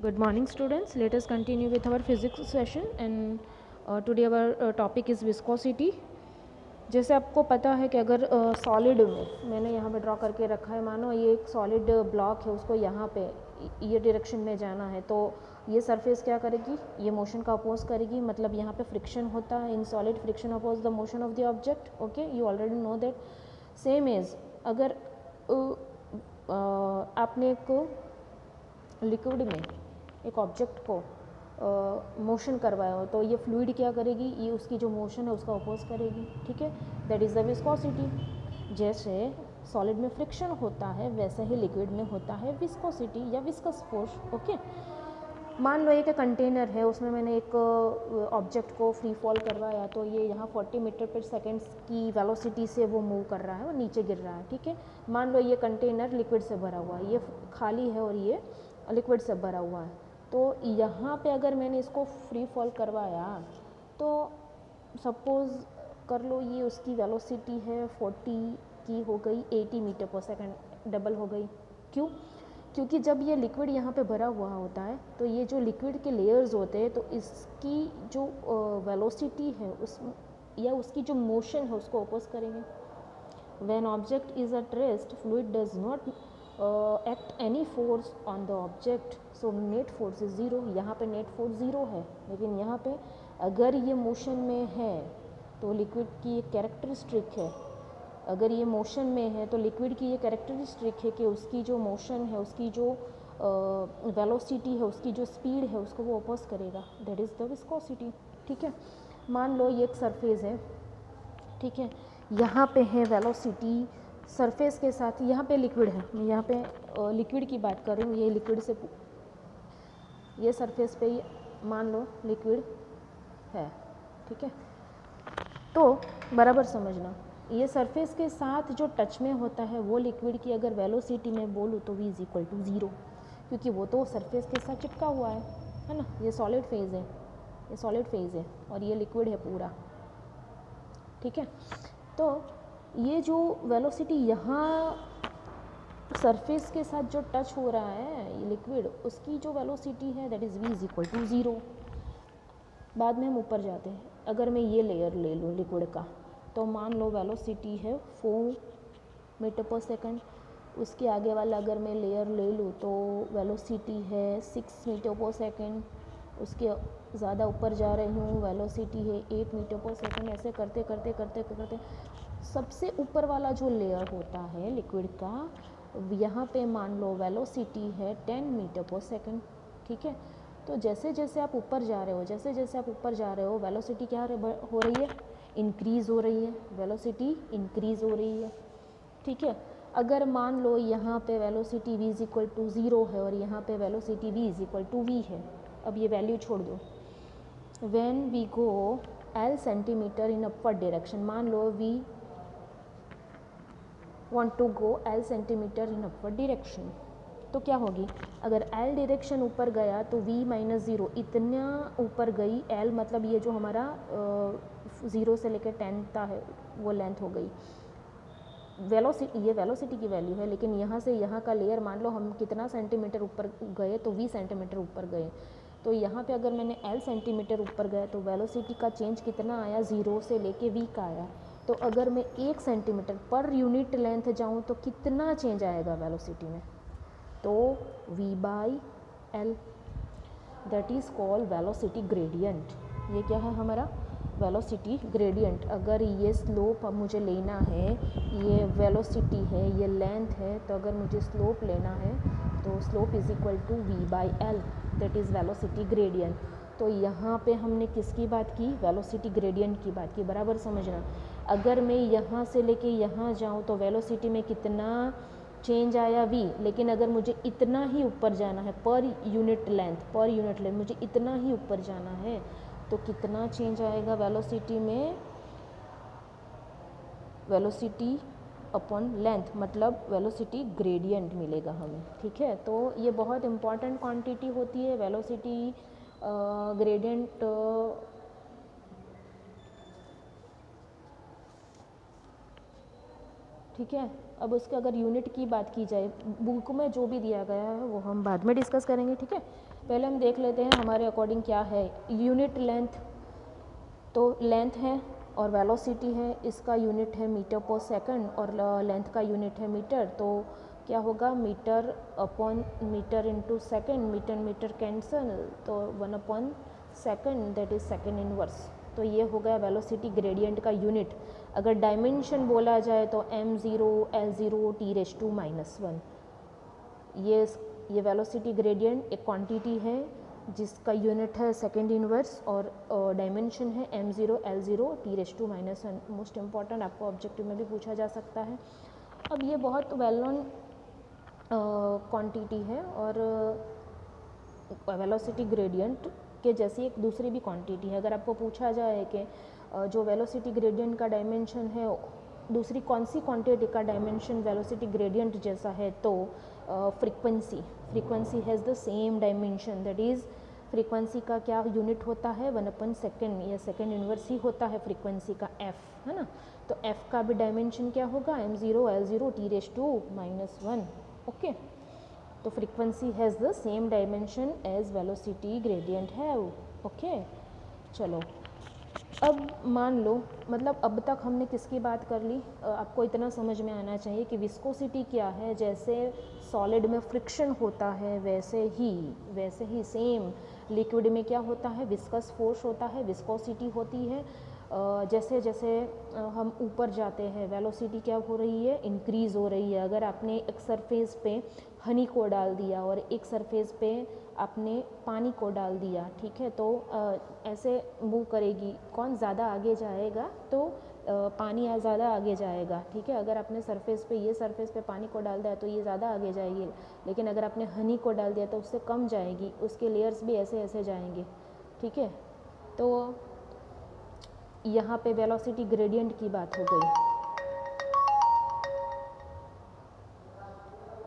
Good morning students, let us continue with our physics session and today our topic is viscosity. जैसे आपको पता है कि अगर सॉलिड में मैंने यहाँ पे ड्रॉ करके रखा है, मानो ये एक सॉलिड ब्लॉक है, उसको यहाँ पे ये डायरेक्शन में जाना है, तो ये सरफेस क्या करेगी, ये मोशन का अपोज करेगी, मतलब यहाँ पे फ्रिक्शन होता है in solid, friction oppose the motion of the object. Okay, you already know that. Same is अगर आपने एक लिक्विड में एक ऑब्जेक्ट को मोशन करवाया हो, तो ये फ्लूइड क्या करेगी, ये उसकी जो मोशन है उसका अपोज करेगी. ठीक है, दैट इज़ द विस्कोसिटी. जैसे सॉलिड में फ्रिक्शन होता है वैसे ही लिक्विड में होता है विस्कोसिटी या विस्कस फोर्स. ओके, मान लो एक कंटेनर है, उसमें मैंने एक ऑब्जेक्ट को फ्री फॉल करवाया, तो ये यहाँ 40 मीटर पर सेकेंड की वेलोसिटी से वो मूव कर रहा है और नीचे गिर रहा है. ठीक है, मान लो ये कंटेनर लिक्विड से भरा हुआ है, ये खाली है और ये लिक्विड से भरा हुआ है. तो यहाँ पे अगर मैंने इसको फ्री फॉल करवाया, तो सपोज़ कर लो ये उसकी वेलोसिटी है 40 की हो गई 80 मीटर पर सेकेंड, डबल हो गई. क्यों? क्योंकि जब ये लिक्विड यहाँ पे भरा हुआ होता है, तो ये जो लिक्विड के लेयर्स होते हैं, तो इसकी जो वेलोसिटी है उस या उसकी जो मोशन है उसको अपोज करेंगे. When object is at rest, fluid does not act any force on the object, so net force is zero. यहाँ पे नेट फोर्स ज़ीरो है, लेकिन यहाँ पे अगर ये मोशन में है तो लिक्विड की एक कैरेक्टरिस्टिक है, अगर ये मोशन में है तो लिक्विड की ये कैरेक्टरिस्टिक है कि उसकी जो मोशन है, उसकी जो वेलोसिटी है, उसकी जो स्पीड है, उसको वो अपोज करेगा. That is the viscosity. ठीक है, मान लो ये एक सरफेस है. ठीक है, यहाँ पे है वेलोसिटी सरफेस के साथ, यहाँ पे लिक्विड है, मैं यहाँ पे लिक्विड की बात कर रही हूँ. ये लिक्विड से ये सरफेस पे मान लो लिक्विड है. ठीक है, तो बराबर समझना, ये सरफेस के साथ जो टच में होता है वो लिक्विड की अगर वेलोसिटी में बोलूँ तो v is equal to zero, क्योंकि वो तो सरफेस के साथ चिपका हुआ है ना. ये सॉलिड फेज है, ये सॉलिड फेज है और ये लिक्विड है पूरा. ठीक है, तो ये जो वेलोसिटी यहाँ सरफेस के साथ जो टच हो रहा है ये लिक्विड, उसकी जो वेलोसिटी है that is v is equal to zero. बाद में हम ऊपर जाते हैं. अगर मैं ये लेयर ले लूँ लिक्विड का, तो मान लो वेलोसिटी है 4 मीटर पर सेकंड. उसके आगे वाला अगर मैं लेयर ले लूँ तो वेलोसिटी है 6 मीटर पर सेकंड. उसके ज़्यादा ऊपर जा रही हूँ, वेलोसिटी है 8 मीटर पर सेकंड. ऐसे करते करते करते करते सबसे ऊपर वाला जो लेयर होता है लिक्विड का, यहाँ पे मान लो वेलोसिटी है 10 मीटर पर सेकंड. ठीक है, तो जैसे जैसे आप ऊपर जा रहे हो, जैसे जैसे आप ऊपर जा रहे हो, वेलोसिटी क्या हो रही है, इंक्रीज़ हो रही है, वेलोसिटी इंक्रीज़ हो रही है. ठीक है, अगर मान लो यहाँ पे velocity v is equal to zero है और यहाँ पे velocity v is equal to v है. अब ये वैल्यू छोड़ दो. When we go l centimetre in upward direction, मान लो v want to go l centimetre in upward direction, तो क्या होगी, अगर l डायरेक्शन ऊपर गया तो v माइनस ज़ीरो इतना ऊपर गई. l मतलब ये जो हमारा 0 से लेकर 10 तक है वो लेंथ हो गई. वेलोसिटी, ये वेलोसिटी की वैल्यू है, लेकिन यहाँ से यहाँ का लेयर मान लो हम कितना सेंटीमीटर ऊपर गए, तो v सेंटीमीटर ऊपर गए. तो यहाँ पे अगर मैंने l सेंटीमीटर ऊपर गया तो वेलोसिटी का चेंज कितना आया, 0 से लेके v का आया. तो अगर मैं 1 सेंटीमीटर पर यूनिट लेंथ जाऊँ तो कितना चेंज आएगा वेलोसिटी में, तो v by L, that is called velocity gradient. ये क्या है हमारा वेलोसिटी ग्रेडियंट. अगर ये स्लोप अब मुझे लेना है, ये वेलोसिटी है, ये लेंथ है, तो अगर मुझे स्लोप लेना है तो slope is equal to v by L, that is velocity gradient. तो यहाँ पे हमने किसकी बात की, वेलोसिटी ग्रेडियंट की बात की. बराबर समझना, अगर मैं यहाँ से लेके यहाँ जाऊँ तो वेलोसिटी में कितना चेंज आया v, लेकिन अगर मुझे इतना ही ऊपर जाना है पर यूनिट लेंथ मुझे इतना ही ऊपर जाना है, तो कितना चेंज आएगा वेलोसिटी में, वेलोसिटी अपॉन लेंथ, मतलब वेलोसिटी ग्रेडियंट मिलेगा हमें. ठीक है, तो ये बहुत इम्पॉर्टेंट क्वांटिटी होती है वेलोसिटी ग्रेडियंट. ठीक है, अब उसके अगर यूनिट की बात की जाए, बुक में जो भी दिया गया है वो हम बाद में डिस्कस करेंगे. ठीक है, पहले हम देख लेते हैं हमारे अकॉर्डिंग क्या है। यूनिट लेंथ, तो लेंथ है और वेलोसिटी है, इसका यूनिट है मीटर पर सेकंड और लेंथ का यूनिट है मीटर। तो क्या होगा, metre upon metre into second, metre metre cancel, तो 1/सेकंड दैट इज़ सेकंड इनवर्स। तो ये हो गया वेलोसिटी ग्रेडियंट का यूनिट। अगर डायमेंशन बोला जाए तो m0 l0 t⁻⁻1। ये वेलोसिटी ग्रेडियंट एक क्वांटिटी है जिसका यूनिट है सेकेंड इनवर्स और डायमेंशन है m0 l0 t⁻⁻1। Most important, आपको ऑब्जेक्टिव में भी पूछा जा सकता है। अब ये बहुत वेल नोन क्वांटिटी है और वेलोसिटी ग्रेडियंट के जैसी एक दूसरी भी क्वांटिटी है। अगर आपको पूछा जाए कि जो वेलोसिटी ग्रेडियंट का डायमेंशन है दूसरी कौन सी क्वांटिटी का डायमेंशन वेलोसिटी ग्रेडियंट जैसा है, तो frequency has the same dimension, that is frequency का क्या यूनिट होता है 1/सेकंड, या सेकंड इनवर्स ही होता है फ्रीक्वेंसी का f, है ना। तो f का भी डायमेंशन क्या होगा m0 l0 t⁻⁻1। ओके, तो frequency has the same dimension as velocity gradient है। ओके, चलो अब मान लो, मतलब अब तक हमने किसकी बात कर ली, आपको इतना समझ में आना चाहिए कि विस्कोसिटी क्या है। जैसे सॉलिड में फ्रिक्शन होता है वैसे ही सेम लिक्विड में क्या होता है, विस्कस फोर्स होता है, विस्कोसिटी होती है। जैसे जैसे हम ऊपर जाते हैं वेलोसिटी क्या हो रही है, इंक्रीज़ हो रही है। अगर आपने एक सरफेस पे हनी को डाल दिया और एक सरफेस पे आपने पानी को डाल दिया, ठीक है, तो ऐसे मूव करेगी, कौन ज़्यादा आगे जाएगा, तो पानी ज़्यादा आगे जाएगा, ठीक है। अगर आपने सरफेस पे ये सरफेस पे पानी को डाल दिया तो ये ज़्यादा आगे जाएगी, लेकिन अगर आपने हनी को डाल दिया तो उससे कम जाएगी, उसके लेयर्स भी ऐसे ऐसे जाएंगे, ठीक है। तो यहाँ पे वेलोसिटी ग्रेडियंट की बात हो गई।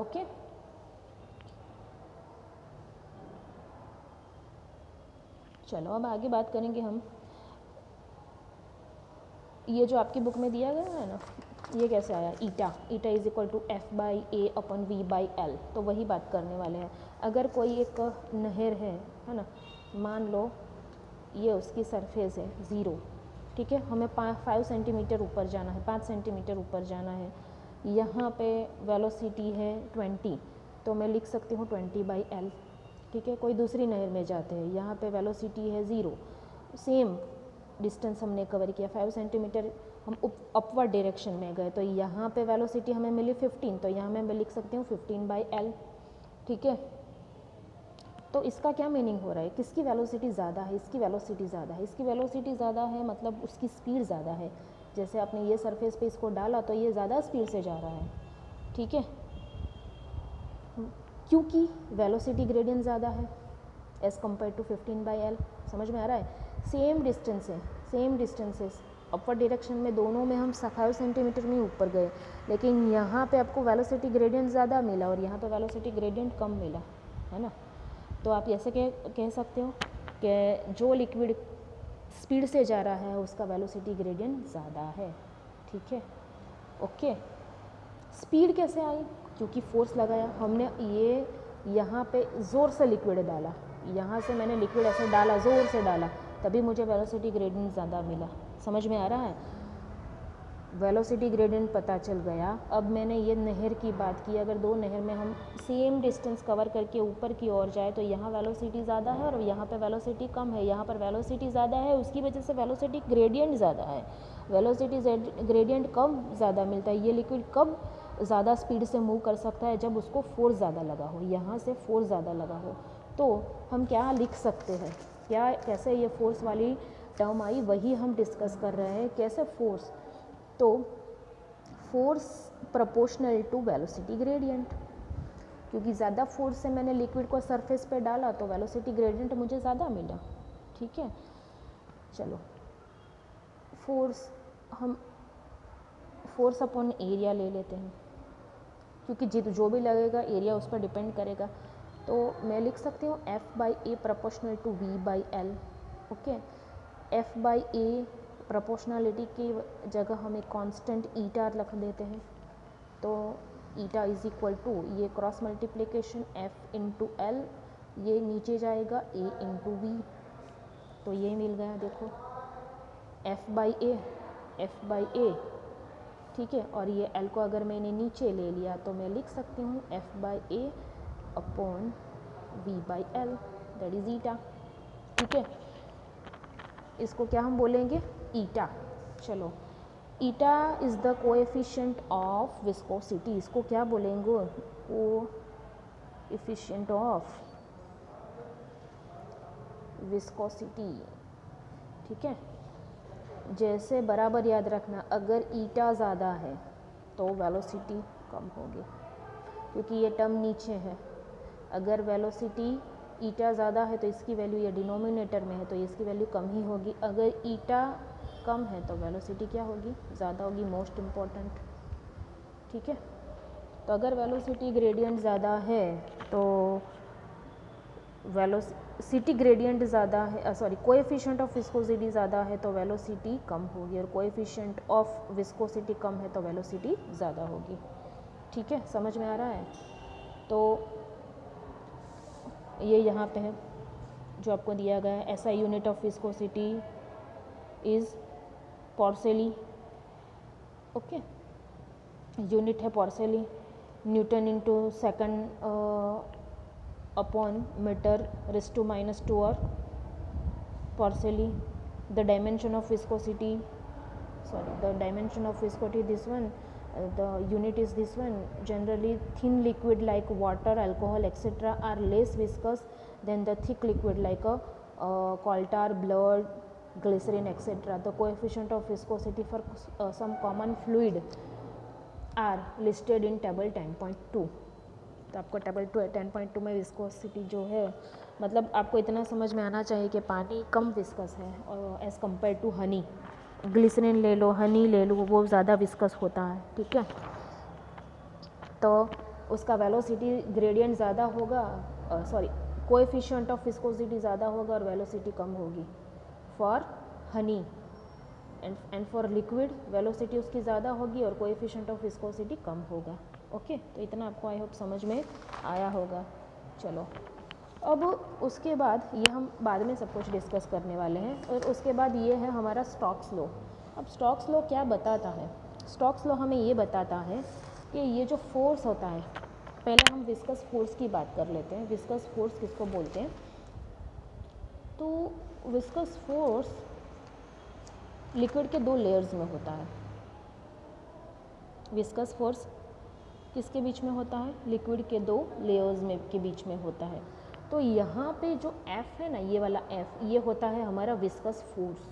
ओके, चलो अब आगे बात करेंगे हम। ये जो आपकी बुक में दिया गया है ना, ये कैसे आया, ईटा इज इक्वल टू F/A/V/L, तो वही बात करने वाले हैं। अगर कोई एक नहर है ना, मान लो ये उसकी सरफेस है 0, ठीक है, हमें 5 सेंटीमीटर ऊपर जाना है, 5 सेंटीमीटर ऊपर जाना है। यहाँ पे वेलोसिटी है 20, तो मैं लिख सकती हूँ 20/L, ठीक है। कोई दूसरी नहर में जाते हैं, यहाँ पे वेलोसिटी है 0, सेम डिस्टेंस हमने कवर किया, 5 सेंटीमीटर हम अपवर्ड डायरेक्शन में गए, तो यहाँ पे वेलोसिटी हमें मिली 15, तो यहाँ मैं लिख सकती हूँ 15/L, ठीक है। तो इसका क्या मीनिंग हो रहा है, किसकी वेलोसिटी ज़्यादा है, इसकी वेलोसिटी ज़्यादा है, इसकी वेलोसिटी ज़्यादा है, मतलब उसकी स्पीड ज़्यादा है। जैसे आपने ये सरफेस पे इसको डाला तो ये ज़्यादा स्पीड से जा रहा है, ठीक है, क्योंकि वेलोसिटी ग्रेडियंट ज़्यादा है एज़ कम्पेयर टू 15/L। समझ में आ रहा है, सेम डिस्टेंसेस अपवर्ड डायरेक्शन में, दोनों में हम 5 सेंटीमीटर में ऊपर गए, लेकिन यहाँ पे आपको वेलोसिटी ग्रेडियंट ज़्यादा मिला और यहाँ पे वेलोसिटी ग्रेडियंट कम मिला, है ना। तो आप ऐसे कह सकते हो कि जो लिक्विड स्पीड से जा रहा है उसका वेलोसिटी ग्रेडियंट ज़्यादा है, ठीक है। ओके, स्पीड कैसे आई, क्योंकि फोर्स लगाया हमने, ये यहाँ पे ज़ोर से लिक्विड डाला, यहाँ से मैंने लिक्विड ऐसे डाला, ज़ोर से डाला, तभी मुझे वेलोसिटी ग्रेडियंट ज़्यादा मिला। समझ में आ रहा है, वेलोसिटी ग्रेडियंट पता चल गया। अब मैंने ये नहर की बात की, अगर दो नहर में हम सेम डिस्टेंस कवर करके ऊपर की ओर जाए तो यहाँ वेलोसिटी ज़्यादा है और यहाँ पे वेलोसिटी कम है, यहाँ पर वेलोसिटी ज़्यादा है, उसकी वजह से वेलोसिटी ग्रेडियंट ज़्यादा है। वेलोसिटी ग्रेडियंट कब ज़्यादा मिलता है, ये लिक्विड कब ज़्यादा स्पीड से मूव कर सकता है, जब उसको फोर्स ज़्यादा लगा हो, यहाँ से फोर्स ज़्यादा लगा हो। तो हम क्या लिख सकते हैं, क्या कैसे ये फोर्स वाली टर्म आई, वही हम डिस्कस कर रहे हैं, कैसे फोर्स। तो force proportional to velocity gradient, क्योंकि ज़्यादा फोर्स से मैंने लिक्विड को सरफेस पे डाला तो वेलोसिटी ग्रेडियंट मुझे ज़्यादा मिला, ठीक है। चलो फोर्स, हम फोर्स अपॉन एरिया ले लेते हैं, क्योंकि जो भी लगेगा एरिया उस पर डिपेंड करेगा। तो मैं लिख सकती हूँ F/A proportional to V/L। Okay, F/A proportionality की जगह हम एक कांस्टेंट ईटा रख देते हैं, तो ईटा इज इक्वल टू ये cross multiplication F into L ये नीचे जाएगा a इंटू बी, तो ये मिल गया देखो F बाई ए, ठीक है। और ये L को अगर मैंने नीचे ले लिया तो मैं लिख सकती हूँ F by A upon V by L, that is eta, ठीक है। इसको क्या हम बोलेंगे, ईटा। चलो, eta is the coefficient of viscosity, इसको क्या बोलेंगे, कोएफिशिएंट ऑफ विस्कोसिटी, ठीक है। जैसे बराबर याद रखना, अगर ईटा ज़्यादा है तो वेलोसिटी कम होगी, क्योंकि ये टर्म नीचे है। अगर वेलोसिटी ईटा ज़्यादा है तो इसकी वैल्यू ये डिनोमिनेटर में है तो इसकी वैल्यू कम ही होगी। अगर ईटा कम है तो वेलोसिटी क्या होगी, ज़्यादा होगी, मोस्ट इम्पॉर्टेंट, ठीक है। तो अगर वेलोसिटी ग्रेडियंट ज़्यादा है तो वेलोसिटी ग्रेडियंट ज़्यादा है, सॉरी कोएफिशिएंट ऑफ विस्कोसिटी ज़्यादा है तो वेलोसिटी कम होगी, और कोएफिशिएंट ऑफ विस्कोसिटी कम है तो वेलोसिटी ज़्यादा होगी, ठीक है। समझ में आ रहा है। तो ये यहाँ पे है जो आपको दिया गया है, ऐसा unit of viscosity is poiseuille, okay, unit है poiseuille, newton into second upon metre raise to -2, और poiseuille the dimension of viscosity, sorry, the dimension of viscosity, this one, the unit is this one. Generally thin liquid like water, alcohol, etc. are less viscous than the thick liquid like a coal tar, blood, glycerin, etc. The coefficient of viscosity for some common fluid are listed in table 10.2. तो आपको table 10.2 में viscosity जो है, मतलब आपको इतना समझ में आना चाहिए कि पानी कम विस्कस है और as compare to honey. Glycerine ले लो, हनी ले लो, वो ज़्यादा विस्कस होता है, ठीक है। तो उसका वेलोसिटी ग्रेडियंट ज़्यादा होगा, सॉरी कोएफिशिएंट ऑफ विस्कोसिटी ज़्यादा होगा और वेलोसिटी कम होगी for Honey, and for liquid velocity उसकी ज़्यादा होगी और कोएफिशिएंट ऑफ विस्कोसिटी कम होगा, ओके। तो इतना आपको आई होप समझ में आया होगा। चलो, अब उसके बाद ये हम बाद में सब कुछ डिस्कस करने वाले हैं, और उसके बाद ये है हमारा स्टोक्स लॉ। अब स्टोक्स लॉ क्या बताता है, स्टोक्स लॉ हमें ये बताता है कि ये जो फोर्स होता है, पहले हम विस्कस फोर्स की बात कर लेते हैं। विस्कस फोर्स किसको बोलते हैं, तो विस्कस फोर्स लिक्विड के 2 लेयर्स में होता है। विस्कस फोर्स किसके बीच में होता है, लिक्विड के 2 लेयर्स में के बीच में होता है। तो यहाँ पे जो F है ना, ये वाला F, ये होता है हमारा विस्कस फोर्स।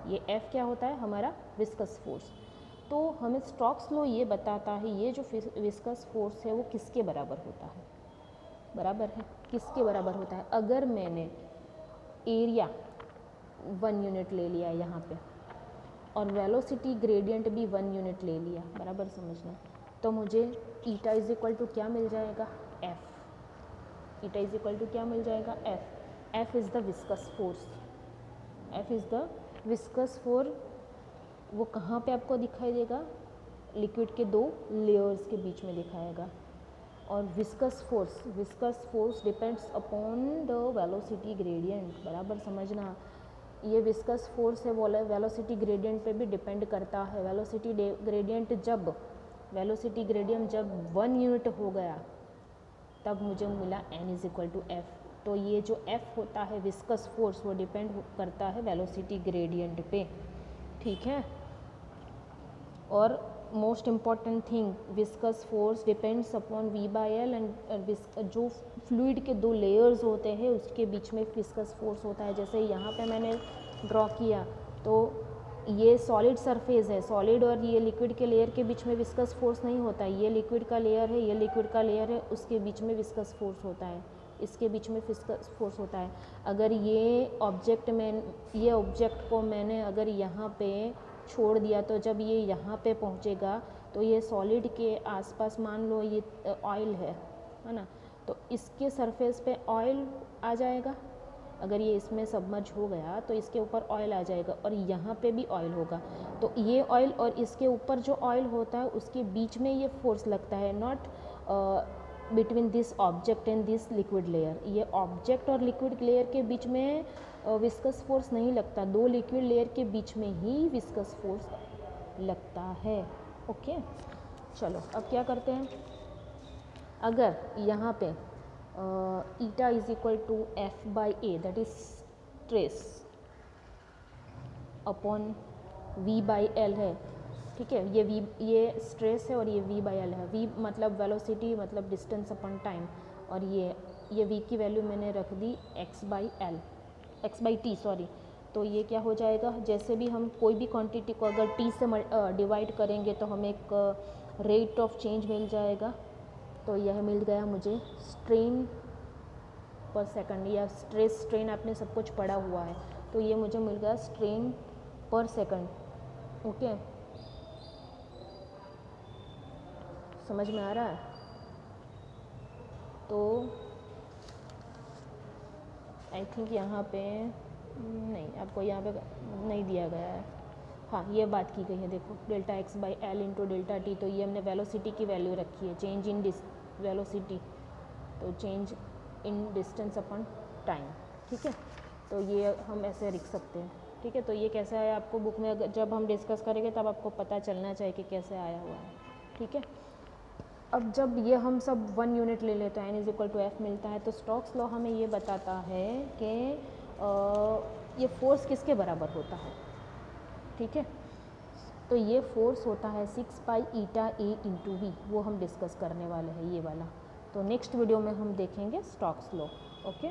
ये F क्या होता है, हमारा विस्कस फोर्स। तो हमें स्टोक्स लॉ ये बताता है ये जो विस्कस फोर्स है वो किसके बराबर होता है, बराबर है किसके बराबर होता है। अगर मैंने एरिया 1 यूनिट ले लिया यहाँ पे और वेलोसिटी ग्रेडियंट भी 1 यूनिट ले लिया, बराबर समझना, तो मुझे ईटा इज इक्वल टू क्या मिल जाएगा, F। Eta is equal to क्या मिल जाएगा, F। F is the viscous force, F is the viscous force. वो कहाँ पे आपको दिखाई देगा, लिक्विड के 2 लेयर्स के बीच में दिखाएगा। और viscous force depends upon the velocity gradient, बराबर समझना। ये विस्कस फोर्स है वो वेलोसिटी ग्रेडियंट पे भी डिपेंड करता है। वेलोसिटी ग्रेडियंट जब 1 यूनिट हो गया तब मुझे मिला n is equal to F। तो ये जो F होता है विस्कस फोर्स वो डिपेंड करता है वेलोसिटी ग्रेडियंट पे, ठीक है। और most important thing, viscous force depends upon V/L, and जो फ्लूइड के 2 लेयर्स होते हैं उसके बीच में विस्कस फोर्स होता है। जैसे यहाँ पे मैंने ड्रॉ किया तो ये सॉलिड सरफेस है, सॉलिड और ये लिक्विड के लेयर के बीच में विस्कस फोर्स नहीं होता है। ये लिक्विड का लेयर है, ये लिक्विड का लेयर है, उसके बीच में विस्कस फोर्स होता है, इसके बीच में विस्कस फोर्स होता है। अगर ये ऑब्जेक्ट को मैंने अगर यहाँ पे छोड़ दिया तो जब ये यहाँ पे पहुँचेगा तो ये सॉलिड के आसपास, मान लो ये ऑयल है ना, तो इसके सरफेस पे ऑयल आ जाएगा। अगर ये इसमें सबमर्ज हो गया तो इसके ऊपर ऑयल आ जाएगा और यहाँ पे भी ऑयल होगा। तो ये ऑयल और इसके ऊपर जो ऑयल होता है उसके बीच में ये फोर्स लगता है, not between this object and this liquid layer, ये ऑब्जेक्ट और लिक्विड लेयर के बीच में विस्कस फोर्स नहीं लगता, दो लिक्विड लेयर के बीच में ही विस्कस फोर्स लगता है। ओके, चलो अब क्या करते हैं, अगर यहाँ पे eta is equal to F by A, that is stress upon V by L है, ठीक है, ये स्ट्रेस है और ये v बाई एल है। v मतलब वेलोसिटी मतलब डिस्टेंस अपॉन टाइम, और ये v की वैल्यू मैंने रख दी x बाई t सॉरी। तो ये क्या हो जाएगा, जैसे भी हम कोई भी क्वांटिटी को अगर t से डिवाइड करेंगे तो हमें एक रेट ऑफ चेंज मिल जाएगा। तो यह मिल गया मुझे स्ट्रेन पर सेकंड, या स्ट्रेस स्ट्रेन आपने सब कुछ पढ़ा हुआ है, तो ये मुझे मिल गया स्ट्रेन पर सेकंड। ओके, समझ में आ रहा है? तो आई थिंक यहाँ पे नहीं, आपको यहाँ पे नहीं दिया गया है। हाँ, ये बात की गई है, देखो delta x by L into delta T, तो ये हमने वेलोसिटी की वैल्यू रखी है, चेंज इन वेलोसिटी, तो change in distance upon time, ठीक है। तो ये हम ऐसे लिख सकते हैं, ठीक है। तो ये कैसे आया आपको बुक में, जब हम डिस्कस करेंगे तब आपको पता चलना चाहिए कि कैसे आया हुआ है, ठीक है। अब जब ये हम सब 1 यूनिट ले लेते हैं, n is equal to F मिलता है, तो स्टोक्स लॉ हमें ये बताता है कि ये फोर्स किसके बराबर होता है, ठीक है। तो ये फोर्स होता है 6 पाई ईटा ए इंटू वी, वो हम डिस्कस करने वाले हैं ये वाला। तो नेक्स्ट वीडियो में हम देखेंगे स्टोक्स लॉ। ओके।